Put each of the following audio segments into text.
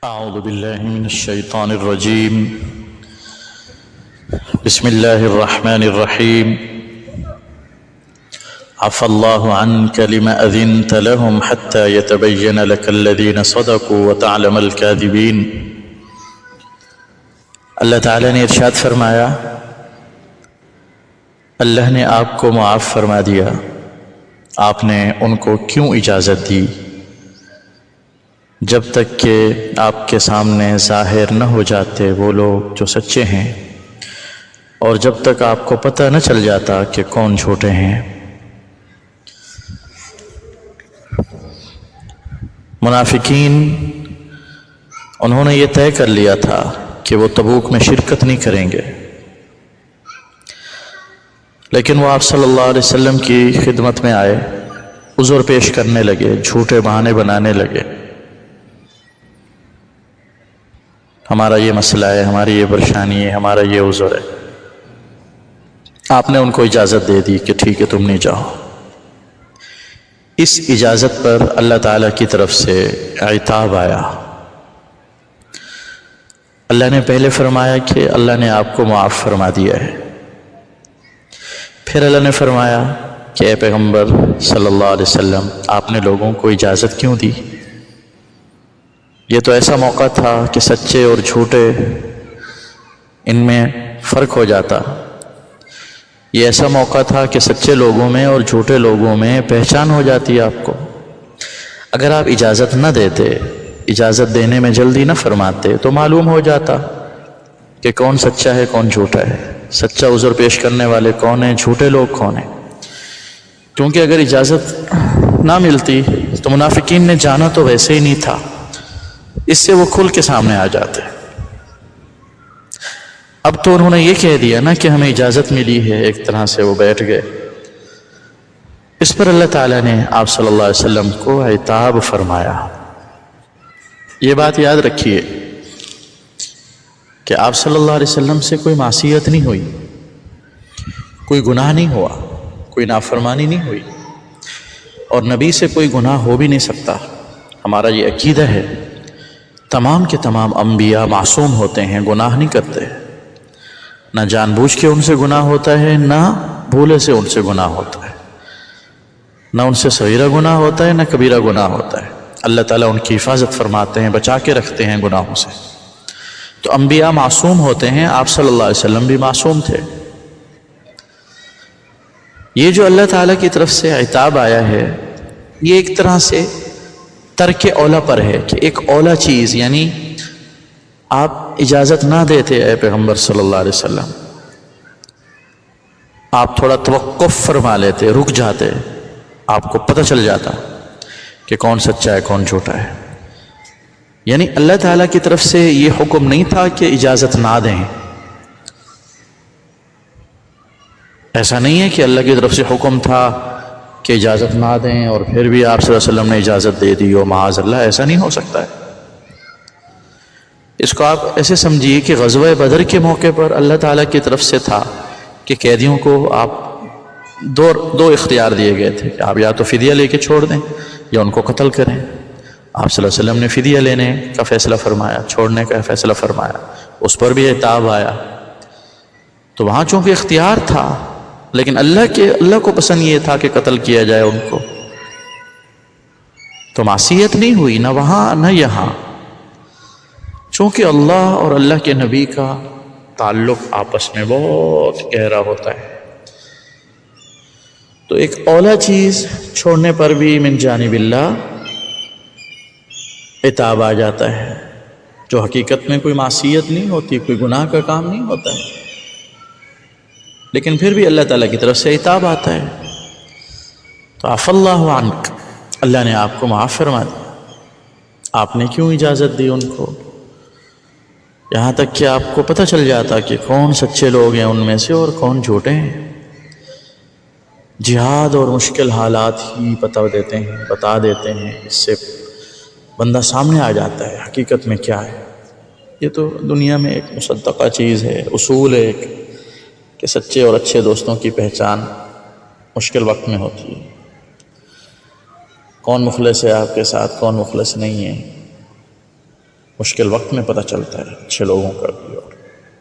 أعوذ بالله من الشيطان الرجيم. بسم الله الرحمن الرحيم. عفى الله عنك لما أذنت لهم حتى يتبين لك الذين صدقوا وتعلم الكاذبين. اللہ تعالیٰ نے ارشاد فرمایا، اللہ نے آپ کو معاف فرما دیا، آپ نے ان کو کیوں اجازت دی جب تک کہ آپ کے سامنے ظاہر نہ ہو جاتے وہ لوگ جو سچے ہیں، اور جب تک آپ کو پتہ نہ چل جاتا کہ کون جھوٹے ہیں۔ منافقین انہوں نے یہ طے کر لیا تھا کہ وہ تبوک میں شرکت نہیں کریں گے، لیکن وہ آپ صلی اللہ علیہ وسلم کی خدمت میں آئے، عذر پیش کرنے لگے، جھوٹے بہانے بنانے لگے، ہمارا یہ مسئلہ ہے، ہماری یہ پریشانی ہے، ہمارا یہ عذر ہے۔ آپ نے ان کو اجازت دے دی کہ ٹھیک ہے تم نہیں جاؤ۔ اس اجازت پر اللہ تعالیٰ کی طرف سے عتاب آیا۔ اللہ نے پہلے فرمایا کہ اللہ نے آپ کو معاف فرما دیا ہے، پھر اللہ نے فرمایا کہ اے پیغمبر صلی اللہ علیہ وسلم آپ نے لوگوں کو اجازت کیوں دی؟ یہ تو ایسا موقع تھا کہ سچے اور جھوٹے ان میں فرق ہو جاتا، یہ ایسا موقع تھا کہ سچے لوگوں میں اور جھوٹے لوگوں میں پہچان ہو جاتی آپ کو۔ اگر آپ اجازت نہ دیتے، اجازت دینے میں جلدی نہ فرماتے تو معلوم ہو جاتا کہ کون سچا ہے کون جھوٹا ہے، سچا عذر پیش کرنے والے کون ہیں، جھوٹے لوگ کون ہیں۔ کیونکہ اگر اجازت نہ ملتی تو منافقین نے جانا تو ویسے ہی نہیں تھا، اس سے وہ کھل کے سامنے آ جاتے۔ اب تو انہوں نے یہ کہہ دیا نا کہ ہمیں اجازت ملی ہے، ایک طرح سے وہ بیٹھ گئے۔ اس پر اللہ تعالیٰ نے آپ صلی اللہ علیہ وسلم کو عتاب فرمایا۔ یہ بات یاد رکھیے کہ آپ صلی اللہ علیہ وسلم سے کوئی معصیت نہیں ہوئی، کوئی گناہ نہیں ہوا، کوئی نافرمانی نہیں ہوئی، اور نبی سے کوئی گناہ ہو بھی نہیں سکتا۔ ہمارا یہ عقیدہ ہے، تمام کے تمام انبیاء معصوم ہوتے ہیں، گناہ نہیں کرتے، نہ جان بوجھ کے ان سے گناہ ہوتا ہے، نہ بھولے سے ان سے گناہ ہوتا ہے، نہ ان سے صغیرہ گناہ ہوتا ہے، نہ کبیرہ گناہ ہوتا ہے۔ اللہ تعالیٰ ان کی حفاظت فرماتے ہیں، بچا کے رکھتے ہیں گناہوں سے۔ تو انبیاء معصوم ہوتے ہیں، آپ صلی اللہ علیہ وسلم بھی معصوم تھے۔ یہ جو اللہ تعالیٰ کی طرف سے عتاب آیا ہے، یہ ایک طرح سے ترک اولا پر ہے کہ ایک اولا چیز، یعنی آپ اجازت نہ دیتے اے پیغمبر صلی اللہ علیہ وسلم، آپ تھوڑا توقف فرما لیتے، رک جاتے، آپ کو پتہ چل جاتا کہ کون سچا ہے کون جھوٹا ہے۔ یعنی اللہ تعالیٰ کی طرف سے یہ حکم نہیں تھا کہ اجازت نہ دیں، ایسا نہیں ہے کہ اللہ کی طرف سے حکم تھا کہ اجازت نہ دیں اور پھر بھی آپ صلی اللہ علیہ وسلم نے اجازت دے دی ہو، معاذ اللہ، ایسا نہیں ہو سکتا ہے۔ اس کو آپ ایسے سمجھیے کہ غزوہ بدر کے موقع پر اللہ تعالیٰ کی طرف سے تھا کہ قیدیوں کو آپ دو اختیار دیے گئے تھے کہ آپ یا تو فدیہ لے کے چھوڑ دیں یا ان کو قتل کریں۔ آپ صلی اللہ علیہ وسلم نے فدیہ لینے کا فیصلہ فرمایا، چھوڑنے کا فیصلہ فرمایا، اس پر بھی عتاب آیا۔ تو وہاں چونکہ اختیار تھا، لیکن اللہ کو پسند یہ تھا کہ قتل کیا جائے ان کو، تو معصیت نہیں ہوئی نہ وہاں نہ یہاں، چونکہ اللہ اور اللہ کے نبی کا تعلق آپس میں بہت گہرا ہوتا ہے۔ تو ایک اولا چیز چھوڑنے پر بھی من جانب اللہ عتاب آ جاتا ہے، جو حقیقت میں کوئی معصیت نہیں ہوتی، کوئی گناہ کا کام نہیں ہوتا ہے، لیکن پھر بھی اللہ تعالیٰ کی طرف سے عتاب آتا ہے۔ تو عفا اللہ عنک، اللہ نے آپ کو معاف فرما دیا، آپ نے کیوں اجازت دی ان کو؟ یہاں تک کہ آپ کو پتہ چل جاتا کہ کون سچے لوگ ہیں ان میں سے اور کون جھوٹے ہیں۔ جہاد اور مشکل حالات ہی بتا دیتے ہیں، اس سے بندہ سامنے آ جاتا ہے حقیقت میں کیا ہے۔ یہ تو دنیا میں ایک مصدقہ چیز ہے، اصول ہے ایک، کہ سچے اور اچھے دوستوں کی پہچان مشکل وقت میں ہوتی ہے۔ کون مخلص ہے آپ کے ساتھ، کون مخلص نہیں ہے، مشکل وقت میں پتہ چلتا ہے اچھے لوگوں کا بھی، اور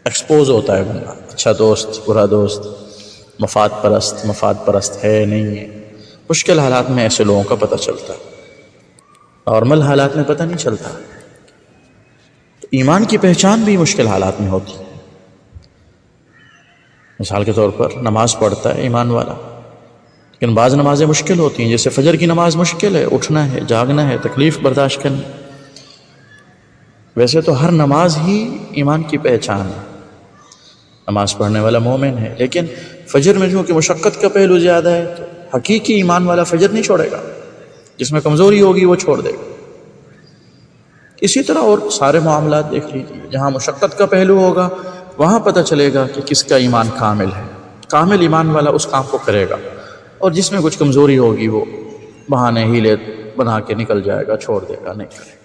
ایکسپوز ہوتا ہے بندہ، اچھا دوست برا دوست، مفاد پرست ہے نہیں ہے، مشکل حالات میں ایسے لوگوں کا پتہ چلتا ہے، نارمل حالات میں پتہ نہیں چلتا۔ تو ایمان کی پہچان بھی مشکل حالات میں ہوتی ہے۔ مثال کے طور پر نماز پڑھتا ہے ایمان والا، لیکن بعض نمازیں مشکل ہوتی ہیں، جیسے فجر کی نماز مشکل ہے، اٹھنا ہے، جاگنا ہے، تکلیف برداشت کرنی۔ ویسے تو ہر نماز ہی ایمان کی پہچان ہے، نماز پڑھنے والا مومن ہے، لیکن فجر میں جو کہ مشقت کا پہلو زیادہ ہے، تو حقیقی ایمان والا فجر نہیں چھوڑے گا، جس میں کمزوری ہوگی وہ چھوڑ دے گا۔ اسی طرح اور سارے معاملات دیکھ لیجیے، جہاں مشقت کا پہلو ہوگا وہاں پتہ چلے گا کہ کس کا ایمان کامل ہے، کامل ایمان والا اس کام کو کرے گا، اور جس میں کچھ کمزوری ہوگی وہ بہانے ہیلے بنا کے نکل جائے گا، چھوڑ دے گا، نہیں کرے گا۔